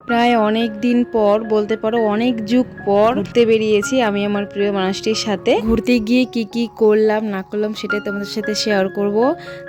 প্রায় অনেক দিন পর বলতে পারো, অনেক যুগ পর ঘুরতে বেরিয়েছি আমি আমার প্রিয় মানুষটির সাথে। ঘুরতে গিয়ে কি কি করলাম না করলাম সেটাই তোমাদের সাথে শেয়ার করব।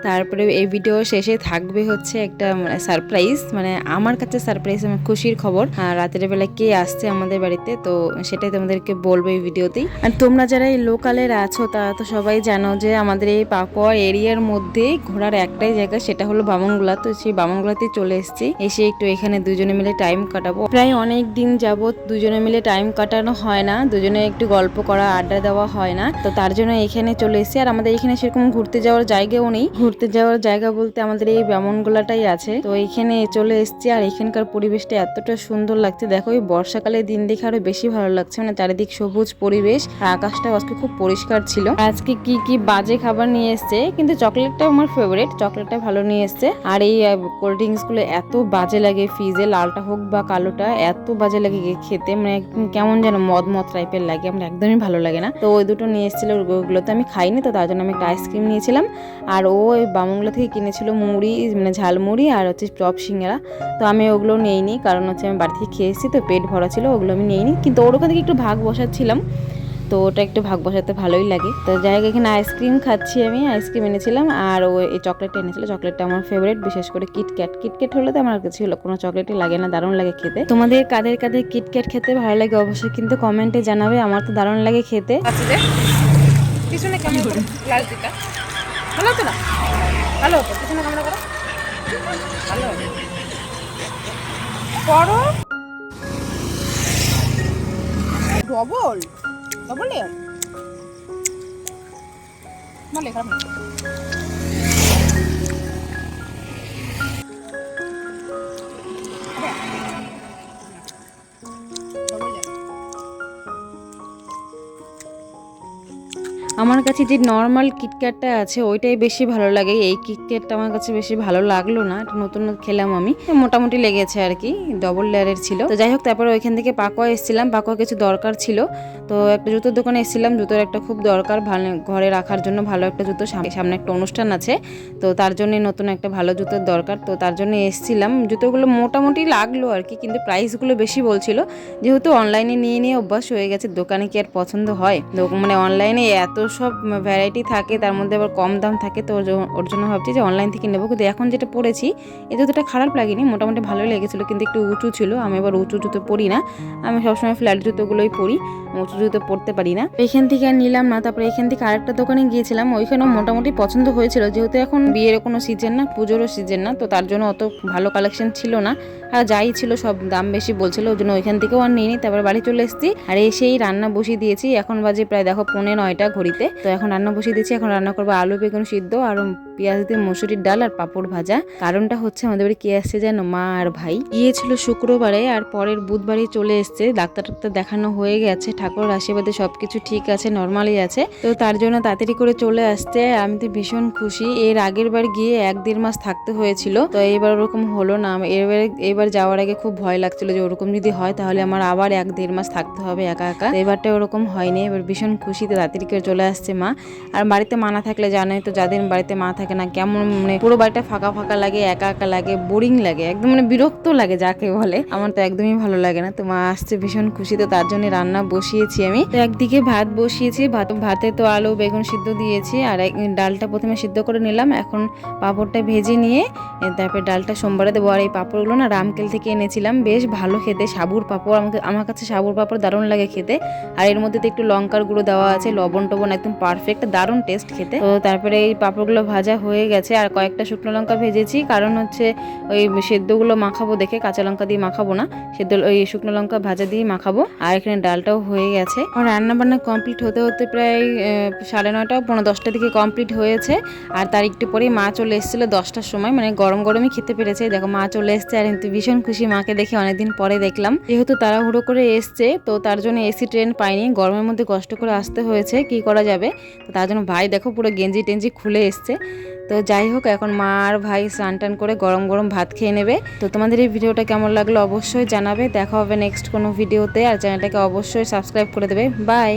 তারপরে এই ভিডিও শেষে থাকবে হচ্ছে একটা সারপ্রাইজ, মানে আমার কাছে সারপ্রাইজ, আমার খুশির খবর। রাতের বেলা কে আসছে আমাদের বাড়িতে, তো সেটাই তোমাদেরকে বলবো এই ভিডিওতেই। আর তোমরা যারা এই লোকালের আছো তারা তো সবাই জানো যে আমাদের এই পাকুয়া এরিয়ার মধ্যে ঘোরার একটাই জায়গা, সেটা হলো বামনগোলা। তো সেই বামনগোলাতেই চলে এসেছি, এসে একটু এখানে দুজনে মিলে টাইম কাটাবো। প্রায় অনেক দিন যাবত দুজনে মিলে টাইম কাটানো হয় না, দুজনে একটু গল্প করা, আড্ডা দেওয়া হয় না, তো তার জন্য এখানে চলে এসেছি। আর আমাদের এখানে সেরকম ঘুরতে যাওয়ার জায়গাও নেই, ঘুরতে যাওয়ার জায়গা বলতে আমাদের এই বামনগোলাটাই আছে। তো এখানে চলে এসেছি, আর এখানকার পরিবেশটা এতটা সুন্দর লাগছে। দেখো এই বর্ষাকালের দিন দেখে আরো বেশি ভালো লাগছে, মানে চারিদিক সবুজ পরিবেশ, আর আকাশটা আজকে খুব পরিষ্কার ছিল। আজকে কি কি বাজে খাবার নিয়ে এসছে, কিন্তু চকলেটটা আমার ফেভারিট, চকলেটটা ভালো নিয়ে এসছে। আর এই কোল্ড ড্রিঙ্কস গুলো এত বাজে লাগে ফ্রিজে, লালটা হোক বা কালোটা, এত বাজে লাগে খেতে, মানে কেমন যেন মদ মদ টাইপের লাগে, আমার একদমই ভালো লাগে না। তো ওই দুটো নিয়ে এসেছিল, ওগুলো তো আমি খাইনি, তো তার জন্য আমি একটা আইসক্রিম নিয়েছিলাম। আর ও ওই বামনগোলা থেকে কিনেছিল মুড়ি, মানে ঝালমুড়ি আর হচ্ছে চপ সিঙ্গারা। তো আমি ওগুলো নিইনি, কারণ হচ্ছে আমি বাড়ি থেকে খেয়েছি, তো পেট ভরা ছিল, ওগুলো আমি নিইনি। কিন্তু ওর ওখান থেকে একটু ভাগ বসাচ্ছিলাম, তো ওটা একটু ভাগ বসাতে ভালোই লাগে। তো যাই হোক, এখানে আইসক্রিম খাচ্ছি, আমি আইসক্রিম এনেছিলাম, আর ও এই চকলেটটা এনেছিল। চকলেটটা আমার ফেভারিট, বিশেষ করে কিটক্যাট। কিটক্যাট হলে তো আমার কাছে হলো কোনো চকলেটই লাগে না, দারুণ লাগে খেতে। তোমাদের কাদের কাদের কিটক্যাট খেতে ভালো লাগে অবশ্যই কিন্তু কমেন্টে জানাবে, আমার তো দারুণ লাগে খেতে। পিছনে কেমন করে লাল দিটা ভালো হতো না, ভালো হতো পিছনে কেমন করো, ভালো হবে করো ডবল ডবল লেয়ার মানে খারাপ না। আমার কাছে যে নর্মাল কিটক্যাটটা আছে ওইটাই বেশি ভালো লাগে, এই কিটক্যাটটা আমার কাছে বেশি ভালো লাগলো না, এটা নতুন খেলাম আমি, মোটামুটি লেগেছে আর কি, ডবল লেয়ারের ছিল। তো যাই হোক, তারপরে ওইখান থেকে পাকুয়া এসেছিলাম, পাকুয়া কিছু দরকার ছিল, তো একটা জুতোর দোকানে এসেছিলাম, জুতোর একটা খুব দরকার, ভালো ঘরে রাখার জন্য ভালো একটা জুতো, সামনে একটা অনুষ্ঠান আছে, তো তার জন্য নতুন একটা ভালো জুতোর দরকার, তো তার জন্য এসেছিলাম। জুতোগুলো মোটামুটি লাগলো আর কি, কিন্তু প্রাইসগুলো বেশি বলছিল, যেহেতু অনলাইনে নিয়ে নিয়ে অভ্যাস হয়ে গেছে, দোকানে কি আর পছন্দ হয়, মানে অনলাইনে এত সব ভ্যারাইটি থাকে, তার মধ্যে আবার কম দাম থাকে, তো ওর জন্য ভাবছি যে অনলাইন থেকে নেবো। কিন্তু এখন যেটা পরেছি এই জুতোটা খারাপ লাগেনি, মোটামুটি ভালোই লেগেছিলো, কিন্তু একটু উঁচু ছিল, আমি আবার উঁচু জুতো পরি না, আমি সবসময় ফ্ল্যাট জুতোগুলোই পরি, উঁচু জুতো পরতে পারি না। এখান থেকে আর নিলাম না, তারপরে এখান থেকে আরেকটা দোকানে গিয়েছিলাম, ওইখানেও মোটামুটি পছন্দ হয়েছিল, যেহেতু এখন বিয়ের কোনো সিজন না, পুজোরও সিজন না, তো তার জন্য অত ভালো কালেকশন ছিল না, আর যাই ছিল সব দাম বেশি বলছিল, ওই জন্য ওইখান থেকেও আর নিইনি। তারপর বাড়ি চলে এসেছি, আর এসেই রান্না বসিয়ে দিয়েছি, এখন বাজে প্রায় দেখো 9:45 ঘড়িতে। তো এখন রান্না বসিয়ে দিয়েছি, এখন রান্না করবো আলু বেগুন সিদ্ধ, আর পেঁয়াজ দিয়ে মসুরির ডাল আর পাঁপড় ভাজা। কারণটা হচ্ছে আমাদের বাড়ি কে আসছে যেন, মা আর ভাই। গিয়েছিল শুক্রবারে, আর পরের বুধবারই চলে এসছে, ডাক্তার দেখানো হয়ে গেছে, ঠাকুরের আশীর্বাদে সবকিছু ঠিক আছে, নর্মালি আছে, তো তার জন্য তাড়াতাড়ি করে চলে আসছে। আমি তো ভীষণ খুশি, এর আগের বার গিয়ে 1-1.5 মাস থাকতে হয়েছিল, তো এইবার ওরকম হলো না। এবার যাওয়ার আগে খুব ভয় লাগছিল যে ওরকম যদি হয় তাহলে আমার আবার 1-1.5 মাস থাকতে হবে একা একা, এবারটা ওরকম হয়নি, এবার ভীষণ খুশিতে তাড়াতাড়ি করে চলে আসছে মা। আর বাড়িতে মা না থাকলে জানোই তো, যাদের বাড়িতে মা থাকে না কেমন, মানে পুরো বাড়িটা ফাঁকা ফাঁকা লাগে, একা একা লাগে, বোরিং লাগে, একদম মানে বিরক্ত লাগে যাকে বলে, আমার তো একদমই ভালো লাগে না। তো মা আসছে ভীষণ খুশি, তো তার জন্য রান্না বসিয়েছি আমি। তো একদিকে ভাত বসিয়েছি, ভাতে তো আলু বেগুন সিদ্ধ দিয়েছি, আর ডালটা প্রথমে সিদ্ধ করে নিলাম, এখন পাঁপড়টা ভেজে নিয়ে তারপরে ডালটা সোমবারে দেবো। আর এই পাঁপড়গুলো না রামকেল থেকে এনেছিলাম, বেশ ভালো খেতে, সাবুর পাঁপড়, আমার কাছে সাবুর পাঁপড় দারুণ লাগে খেতে, আর এর মধ্যে তো একটু লঙ্কার গুঁড়ো দেওয়া আছে, লবণ টবণ একদম পারফেক্ট, দারুণ টেস্ট খেতে। তো তারপরে এই পাঁপড়গুলো ভাজা হয়ে গেছে, আর কয়েকটা শুকনো লঙ্কা ভেজেছি, কারণ হচ্ছে ওই সেদ্ধগুলো মাখাবো দেখে, কাঁচা লঙ্কা দিয়ে মাখাবো না, সেদ্ধ ওই শুকনো লঙ্কা ভাজা দিয়ে মাখাবো। আর এখানে ডালটাও হয়ে গেছে, আর রান্না বান্না কমপ্লিট হতে হতে প্রায় 9:30 পৌনে 10টার দিকে কমপ্লিট হয়েছে। আর তার একটু পরেই মা চলে এসেছিলো 10টার সময়, মানে গরম গরমই খেতে পেরেছে। দেখো মা চলে এসছে, আর কিন্তু ভীষণ খুশি, মাকে দেখে অনেকদিন পরে দেখলাম, যেহেতু তাড়াহুড়ো করে এসছে, তো তার জন্য এসি ট্রেন পাইনি, গরমের মধ্যে কষ্ট করে আসতে হয়েছে, কি করা যাবে। তো তার জন্য ভাই দেখো পুরো গেঞ্জি টেঞ্জি খুলে এসছে। তো যাই হোক, এখন মা আর ভাই স্নান টান করে গরম গরম ভাত খেয়ে নেবে। তো তোমাদের এই ভিডিওটা কেমন লাগলো অবশ্যই জানাবে, দেখা হবে নেক্সট কোনো ভিডিওতে, আর চ্যানেলটাকে অবশ্যই সাবস্ক্রাইব করে দেবে। বাই।